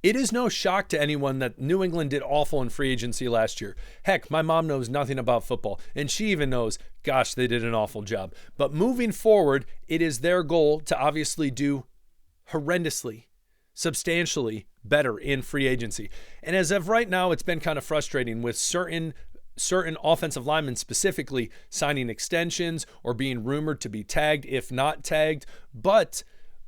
It is no shock to anyone that New England did awful in free agency last year. Heck, my mom knows nothing about football, and she even knows, gosh, they did an awful job. But moving forward, it is their goal to obviously do horrendously, substantially better in free agency. And as of right now, it's been kind of frustrating with certain offensive linemen specifically signing extensions or being rumored to be tagged, if not tagged. But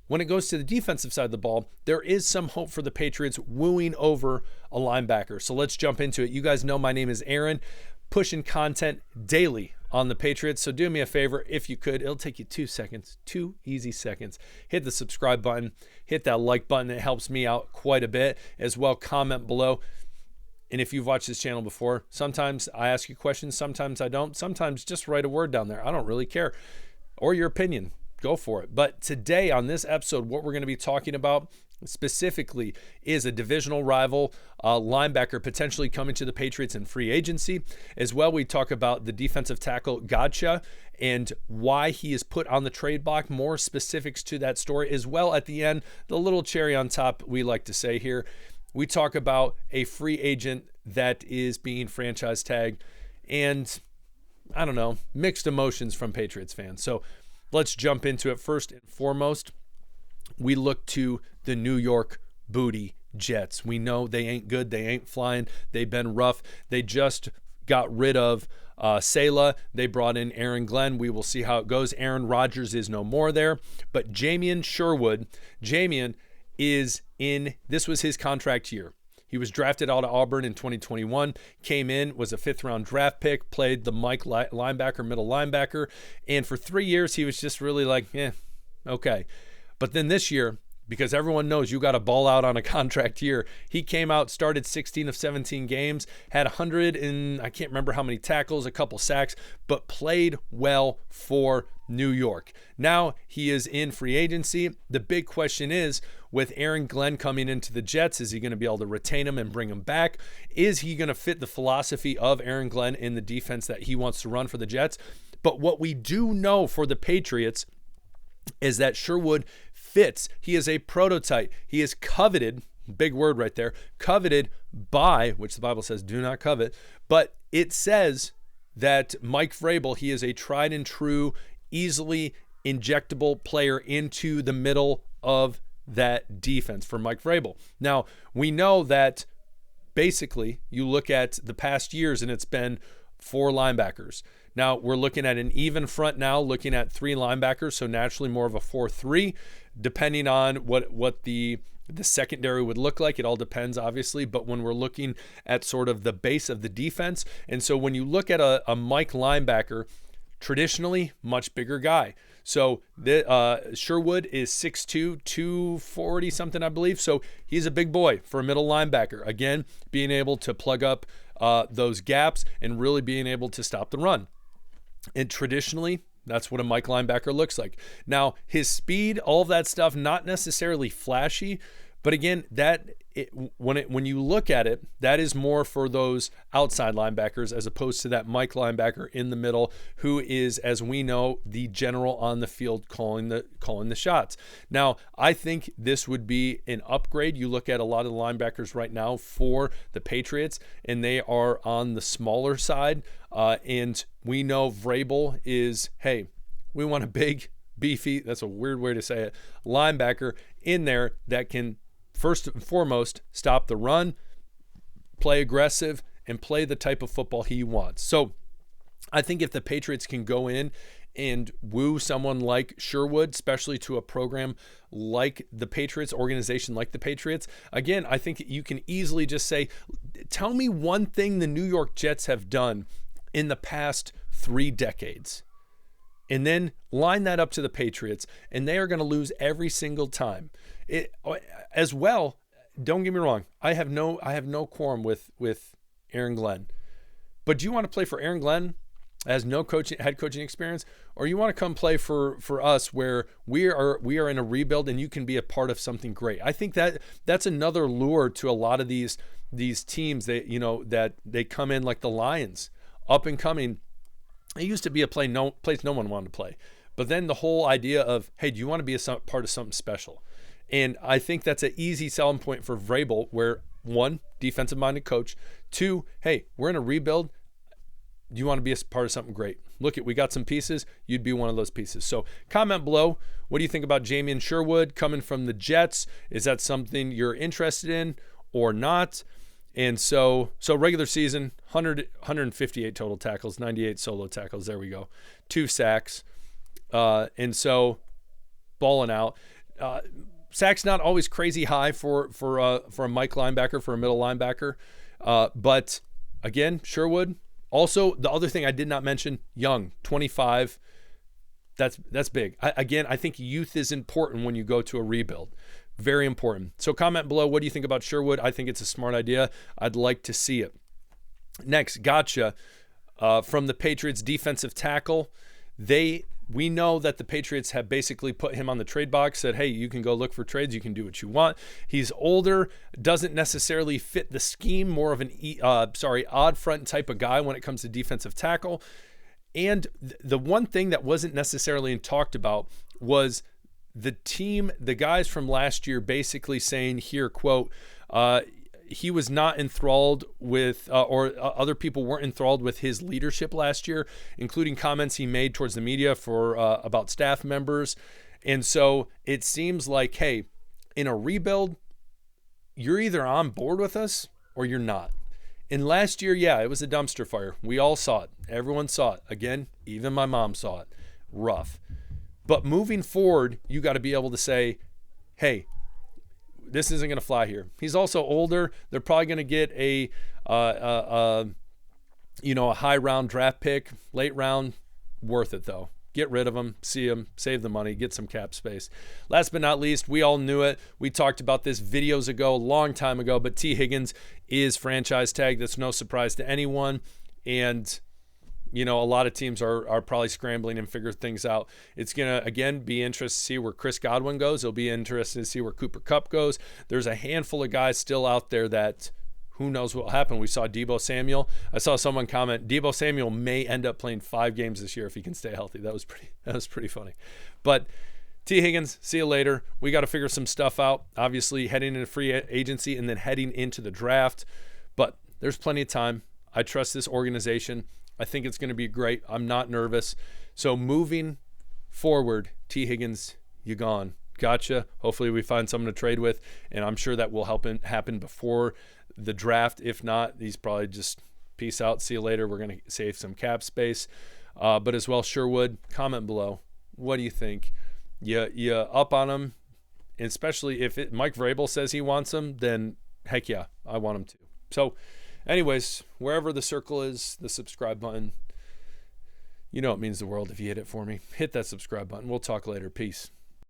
when it goes to the defensive side of the ball, there is some hope for the Patriots wooing over a linebacker. So let's jump into it. You guys know my name is Aaron, pushing content daily on the Patriots. So do me a favor, if you could, it'll take you 2 seconds, 2 easy seconds. Hit the subscribe button, hit that like button. It helps me out quite a bit. As well, comment below. And if you've watched this channel before, sometimes I ask you questions, sometimes I don't. Sometimes just write a word down there. I don't really care. Or your opinion. Go for it. But today on this episode, what we're going to be talking about specifically is a divisional rival linebacker potentially coming to the Patriots in free agency. As well, we talk about the defensive tackle Godchaux and why he is put on the trade block, more specifics to that story. As well, at the end, the little cherry on top, we like to say here, we talk about a free agent that is being franchise tagged and, I don't know, mixed emotions from Patriots fans. So let's jump into it. First and foremost, we look to the New York Booty Jets. We know they ain't good. They ain't flying. They've been rough. They just got rid of Salah. They brought in Aaron Glenn. We will see how it goes. Aaron Rodgers is no more there. But Jamien Sherwood, Jamien this was his contract year. He was drafted out of Auburn in 2021, came in, was a 5th-round draft pick, played the Mike linebacker, middle linebacker, and for 3 years he was just really like, okay. But then this year, because everyone knows you got to ball out on a contract year, he came out, started 16 of 17 games, had 100 and I can't remember how many tackles, a couple sacks, but played well for New York. Now he is in free agency. The big question is, with Aaron Glenn coming into the Jets, is he going to be able to retain him and bring him back? Is he going to fit the philosophy of Aaron Glenn in the defense that he wants to run for the Jets? But what we do know for the Patriots is that Sherwood fits. He is a prototype. He is coveted, big word right there, coveted by, which the Bible says do not covet, but it says that Mike Vrabel, he is a tried and true, easily injectable player into the middle of that defense for Mike Vrabel. Now, we know that basically you look at the past years and it's been 4 linebackers. Now, we're looking at an even front now, looking at 3 linebackers, so naturally more of a 4-3, depending on what the secondary would look like. It all depends, obviously, but when we're looking at sort of the base of the defense, and so when you look at a Mike linebacker, traditionally, much bigger guy. So Sherwood is 6'2", 240 something, I believe. So he's a big boy for a middle linebacker. Again, being able to plug up those gaps and really being able to stop the run. And traditionally, that's what a Mike linebacker looks like. Now, his speed, all of that stuff, not necessarily flashy, but again, when you look at it, that is more for those outside linebackers as opposed to that Mike linebacker in the middle, who is, as we know, the general on the field calling the shots. Now, I think this would be an upgrade. You look at a lot of the linebackers right now for the Patriots, and they are on the smaller side. And we know Vrabel is, hey, we want a big, beefy, that's a weird way to say it, linebacker in there that can first and foremost stop the run, play aggressive, and play the type of football he wants. So I think if the Patriots can go in and woo someone like Sherwood, especially to a program like the Patriots, organization like the Patriots, again, I think you can easily just say, tell me one thing the New York Jets have done in the past 3 decades. And then line that up to the Patriots, and they are going to lose every single time. As well, don't get me wrong, I have no qualm with Aaron Glenn. But do you want to play for Aaron Glenn as no head coaching experience, or you want to come play for us where we are in a rebuild and you can be a part of something great? I think that's another lure to a lot of these teams that they come in like the Lions, up and coming. It used to be a place no one wanted to play. But then the whole idea of, hey, do you want to be a part of something special? And I think that's an easy selling point for Vrabel, where one, defensive-minded coach. Two, hey, we're in a rebuild. Do you want to be a part of something great? Look, we got some pieces. You'd be one of those pieces. So comment below. What do you think about Jamien Sherwood coming from the Jets? Is that something you're interested in or not? And so regular season, 158 total tackles, 98 solo tackles. There we go. 2 sacks. And so balling out. Sacks not always crazy high for a Mike linebacker, for a middle linebacker. But again, Sherwood. Also, the other thing I did not mention, young, 25. That's big. I think youth is important when you go to a rebuild. Very important. So comment below. What do you think about Sherwood? I think it's a smart idea. I'd like to see it. Next, Godchaux from the Patriots, defensive tackle. We know that the Patriots have basically put him on the trade box, said, hey, you can go look for trades. You can do what you want. He's older, doesn't necessarily fit the scheme, more of an odd front type of guy when it comes to defensive tackle. And the one thing that wasn't necessarily talked about was the team, the guys from last year basically saying here, quote, he was not enthralled with, or other people weren't enthralled with his leadership last year, including comments he made towards the media about staff members. And so it seems like, hey, in a rebuild, you're either on board with us or you're not. And last year, yeah, it was a dumpster fire. We all saw it. Everyone saw it. Again, even my mom saw it. Rough. But moving forward, you got to be able to say, hey, this isn't going to fly here. He's also older. They're probably going to get a high round draft pick, late round, worth it though. Get rid of him, see him, save the money, get some cap space. Last but not least, we all knew it. We talked about this videos ago, a long time ago, but T. Higgins is franchise tag. That's no surprise to anyone. And a lot of teams are probably scrambling and figure things out. It's going to, again, be interesting to see where Chris Godwin goes. It'll be interesting to see where Cooper Kupp goes. There's a handful of guys still out there that who knows what will happen. We saw Deebo Samuel. I saw someone comment, Deebo Samuel may end up playing 5 games this year if he can stay healthy. That was pretty funny. But T. Higgins, see you later. We got to figure some stuff out. Obviously, heading into free agency and then heading into the draft. But there's plenty of time. I trust this organization. I think it's going to be great. I'm not nervous. So moving forward, T. Higgins, you gone. Gotcha. Hopefully we find someone to trade with, and I'm sure that will happen before the draft. If not, he's probably just peace out. See you later. We're going to save some cap space. But as well, Sherwood, comment below. What do you think? You up on him? And especially if Mike Vrabel says he wants him, then heck yeah, I want him to. So anyways, wherever the circle is, the subscribe button, it means the world if you hit it for me. Hit that subscribe button. We'll talk later. Peace.